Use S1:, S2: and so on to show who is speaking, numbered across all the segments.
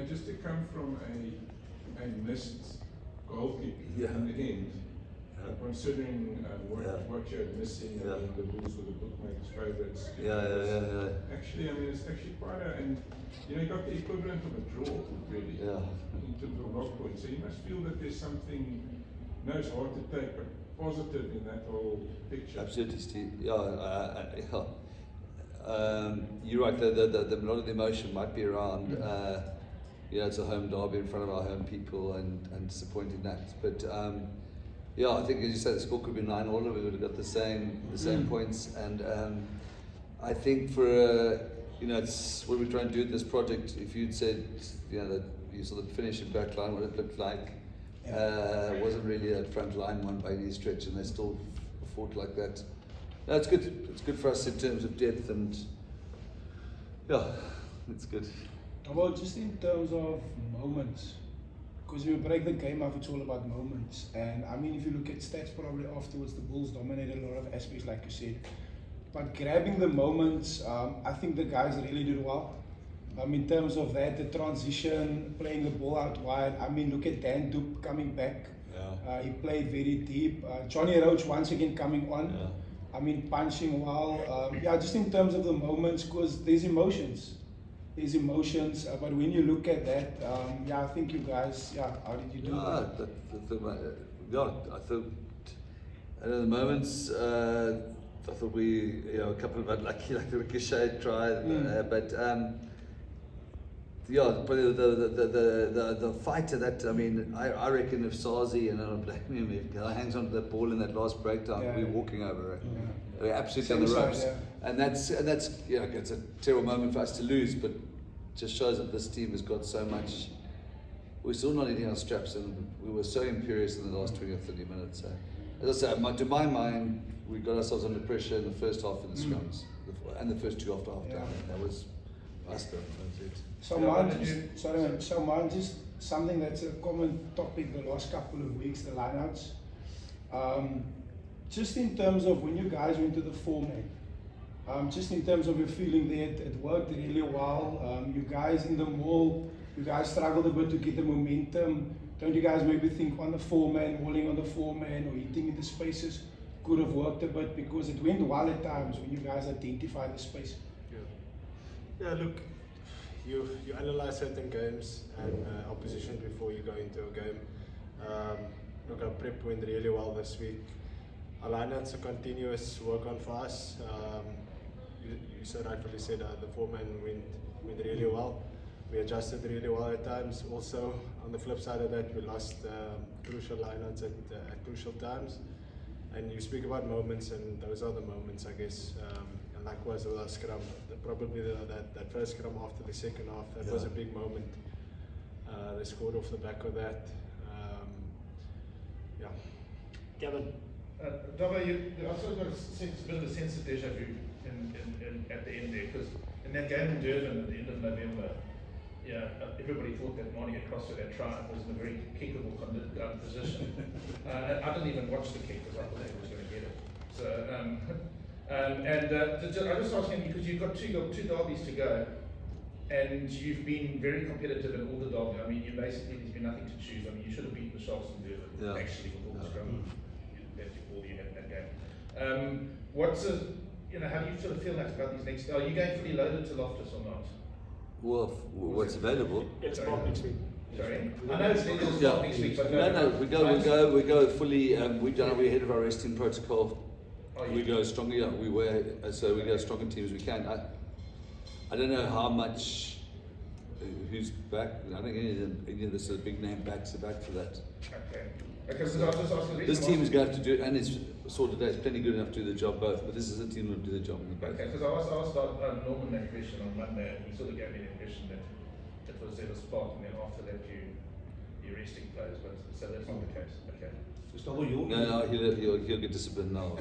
S1: just to come from a missed goal kick in the end, considering what you're missing, and the Bulls were the bookmakers' favourites. Actually, it's actually quite and you got the equivalent of a draw, really, in terms of knock points. So you must feel that there's something, it's hard to take, but positive in that whole picture.
S2: Absolutely, Steve. You're right. A lot of the emotion might be around. It's a home derby in front of our home people, and disappointing that. But I think, as you said, the score could be 9-all. We would have got the same points. And I think for it's what we're trying to do with this project. If you'd said that you saw the finishing back line, what it looked like. Wasn't really that front line one by any stretch, and they still fought like that. No, it's good. It's good for us in terms of depth, and it's good.
S3: Well, just in terms of moments, because if you break the game up, it's all about moments. And if you look at stats, probably afterwards the Bulls dominated a lot of aspects, like you said. But grabbing the moments, I think the guys really did well. In terms of that, the transition, playing the ball out wide. Look at Dan Doop coming back. He played very deep. Johnny Roach once again coming on. Punching well. Just in terms of the moments, because there's emotions. But when you look at that, I think you guys, how did you do that?
S2: I thought at the moments, I thought we, a couple of unlucky, like the ricochet try, but. Probably the fighter that, I reckon if Sazi, and I don't blame him, if he hangs on to that ball in that last breakdown, we're walking over it. We're absolutely on the ropes. And that's it's a terrible moment for us to lose, but just shows that this team has got so much. We're still not eating our straps, and we were so imperious in the last 20 or 30 minutes. So, as I say, to my mind, we got ourselves under pressure in the first half of the scrums, and the first two after half time. That was us.
S3: Salmaan, just something that's a common topic the last couple of weeks, the lineouts. Just in terms of when you guys went to the format, just in terms of your feeling there, it worked really well. You guys in the mall, you guys struggled a bit to get the momentum. Don't you guys maybe think on the four-man, walling on the four-man, or hitting in the spaces could have worked a bit, because it went well at times when you guys identified the space?
S4: Look, you analyze certain games and opposition before you go into a game. Look, our prep went really well this week. Our lineouts are continuous work on for us. You so rightfully said the four-man went really well. We adjusted really well at times. Also, on the flip side of that, we lost crucial lineouts at crucial times. And you speak about moments, and those are the moments, I guess. And likewise with our scrum, probably that first scrum after the second half, that was a big moment. They scored off the back of that.
S5: Gavin. Dobbo, you also got a bit of a sense of deja vu at the end there, because in that game in Durban at the end of November, everybody thought that Marnie had crossed with that try and was in a very kickable position. I didn't even watch the kick because I thought he was going to get it. So, I was asking, because you've got two derbies to go, and you've been very competitive in all the derbies. You basically, there's been nothing to choose. You should have beaten the Sharks in Durban, actually, with all the scrum that you had in that game. How do you sort of feel about these next? Are you going fully loaded to Loftus or not?
S2: Well, what's available?
S4: It's Park next week.
S5: Sorry, I know it's next week, but
S2: we go fully. We're ahead of our resting protocol. We go stronger. We go stronger teams as we can. I don't know how much. Who's back? I think any of the big name backs are back for that.
S5: Okay. Because I was just asking.
S2: This team is going to have to do it, and it's sorted out. It's plenty good enough to do the job both. But this is a team that will do the job in the both.
S5: Okay, because I asked Norman that question on Monday, and he sort of gave me the impression that it was there was spark, and then after that you're resting players. But so that's not the case. Okay.
S6: Just double your.
S2: No, he'll get disciplined now.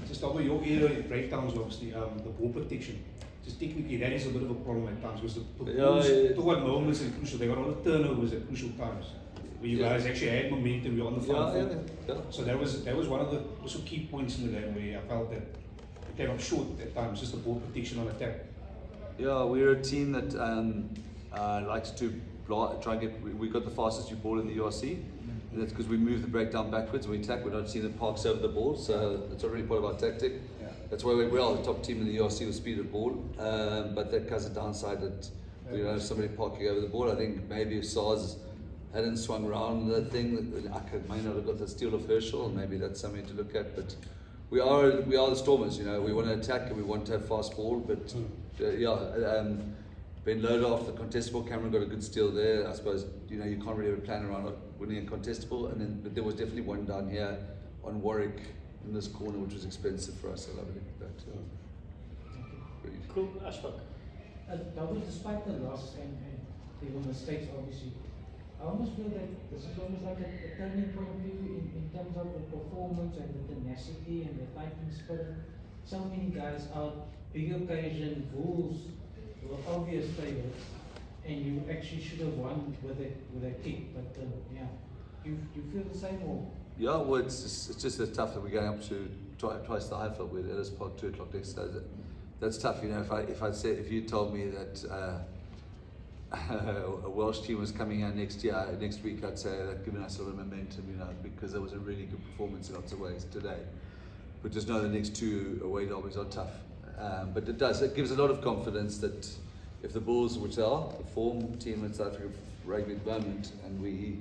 S6: Just double your area breakdowns, obviously. The ball protection. Just technically, that is a bit of a problem at times, because the balls toward moments and crucial. They got all the turnovers at crucial times. Where you guys actually had momentum, you're on the front foot. So that was one of the also key points in the game where I felt that we came up short at times, just the ball protection on attack.
S2: Yeah, we're a team that likes to try and get. We got the fastest new ball in the URC, and that's because we move the breakdown backwards. We attack. We're not seeing it parks over the ball, so that's already part of our tactic.
S3: Yeah.
S2: That's why we're the top team in the URC with speed of ball. But that has a downside that we don't have somebody parking over the ball. I think maybe if SARS hadn't swung around the thing, I may not have got the steal of Herschel, and maybe that's something to look at. But we are the Stormers. You know, we want to attack and we want to have fast ball, but. Ben Loader off the contestable. Cameron got a good steal there. I suppose you can't really have a plan around winning a contestable, but there was definitely one down here on Warwick in this corner, which was expensive for us. I'll have a look at that. Really.
S7: Cool, Ashfaq.
S8: Double, despite the loss and there were mistakes, obviously, I almost feel that this is almost like a turning point of view in terms of the performance and the tenacity and the fighting spirit. So many guys out, big occasion, Bulls were obvious favourites, and you actually should have won with a kick. But yeah, you feel the same or?
S2: Yeah, well, it's just as tough that we're going up to twice the Highfield with Ellis Park 2 o'clock next day. That's tough, you know. If you told me that a Welsh team was coming out next week, I'd say that given us a lot of momentum, you know, because there was a really good performance in lots of ways today. But just know the next 2 away derbies are tough. But it gives a lot of confidence that if the Bulls, which are the form team in South Africa rugby at the moment, and we,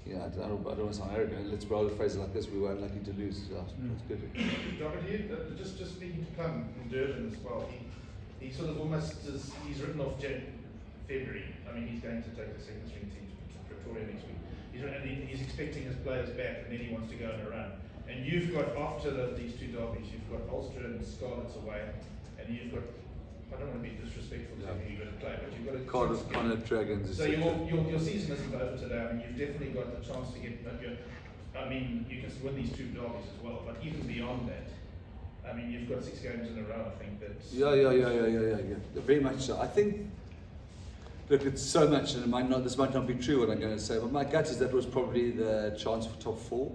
S2: I don't want to sound arrogant, let's roll the phrase like this, we were unlucky to lose. So that's good.
S5: Robert, just speaking to Plum in Durban as well, he sort of almost, he's written off February. I mean, he's going to take the second string team to Pretoria next week. He's expecting his players back, and then he wants to go on a run. And you've got, after these 2 derbies, you've got Ulster and Scarlets away, and you've got, I don't want to be disrespectful to who you're going to play, but you've got a
S2: Cardiff, Connor Dragons.
S5: So your season isn't over today. I mean, you've definitely got the chance to get, I mean, you can win these 2 derbies as well, but even beyond that, I mean, you've got 6 games in a row, I think that's...
S2: Yeah. Very much so. I think, look, it's so much, and this might not be true what I'm going to say, but my gut is that was probably the chance for top 4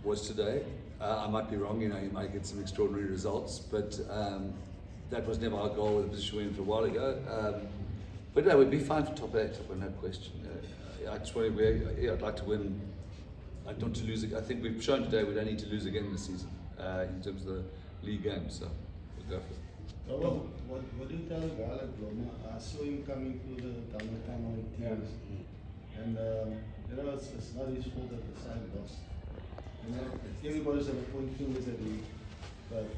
S2: was today. I might be wrong, you might get some extraordinary results, but that was never our goal with the position we were in for a while ago. But no, we'd be fine for top 8, no question. I'd like to win. I'd not to lose. I think we've shown today we don't need to lose again this season in terms of the league game, so we'll go for it.
S9: Well, what do you tell a guy like Bloma? I saw him coming through the tunnel in tears, and it's not his fault that the side lost. Everybody's going to point fingers at me, but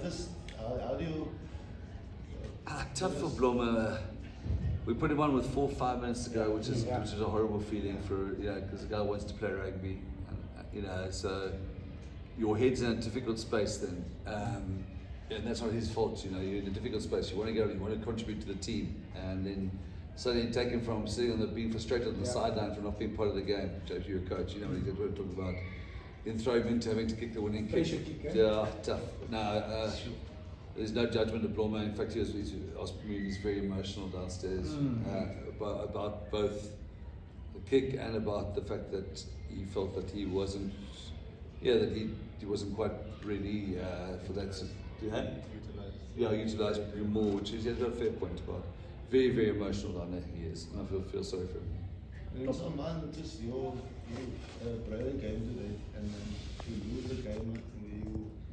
S9: just how do you?
S2: Tough for Bloma. We put him on with 4 or 5 minutes to go, which is a horrible feeling for because the guy wants to play rugby, and so your head's in a difficult space then, and that's not his fault. You're in a difficult space. You want to go, you want to contribute to the team, and then suddenly taken from sitting on being frustrated on the sideline for not being part of the game. Joe, if you're a coach, you know what he's talking about. Then throw him into having to kick the winning kick. Yeah, tough. No, there's no judgment of Bloma. In fact, he's very emotional downstairs about both the kick and about the fact that he felt that he wasn't, that he wasn't quite ready for that. Utilised more, which is a fair point about. Very, very emotional down there he is, and I feel sorry for him.
S9: And Salmaan, just your brilliant game today, and then you lose the game,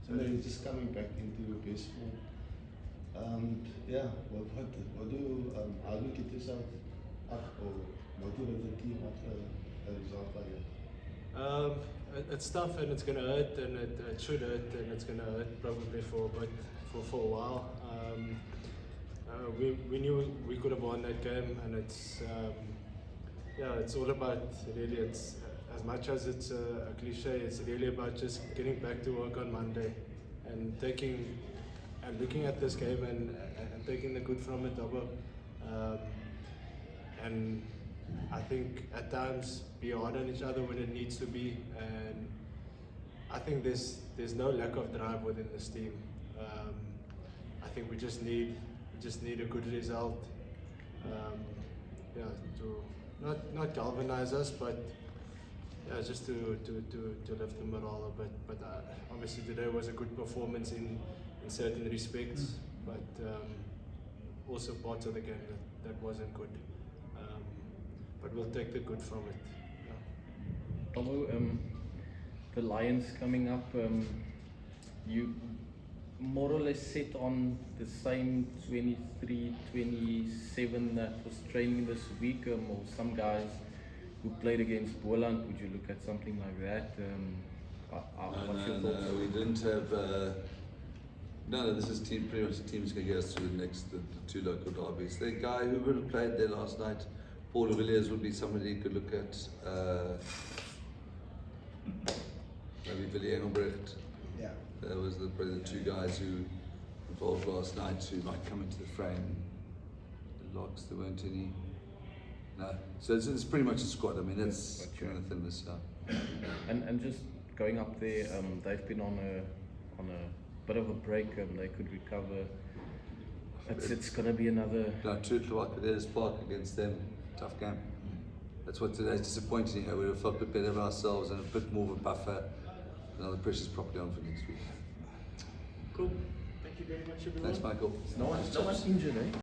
S9: and then you're just coming back into your best form. What do you, how do you get yourself up, or what do you have the team after a result like that?
S4: It's tough, and it's going to hurt, and it should hurt, and it's going to hurt probably for a while. We knew we could have won that game, and it's all about really. It's as much as it's a cliche. It's really about just getting back to work on Monday, and looking at this game and taking the good from it, and I think at times be hard on each other when it needs to be, and I think there's no lack of drive within this team. I think we just need a good result, to not galvanize us, but just to lift the morale a bit. But obviously today was a good performance in certain respects, but also parts of the game that wasn't good. But we'll take the good from it. Yeah.
S7: Although the Lions coming up, you more or less set on the same 23, 27 that was training this week, or some guys who played against Boland, would you look at something like that? What's your thoughts?
S2: No, we didn't have. No, this is pretty much the team's going to get us through the two local derbies. The guy who would have played there last night, Paul de Villiers, would be somebody you could look at. Maybe Willie Engelbrecht.
S3: Yeah.
S2: There was probably the two guys who involved last night who might come into the frame. The locks, there weren't any. No, so it's pretty much a squad. I mean, that's kind of thin this year.
S7: And just going up there, they've been on a bit of a break. They could recover. It's going to be another.
S2: No, true to what it is, Park against them, tough game. That's what today's disappointing. We would have felt a bit better of ourselves and a bit more of a buffer. Now the pressure's properly on for next week.
S4: Cool. Thank you very much, everyone.
S2: Thanks, Michael.
S7: No one's injured, eh?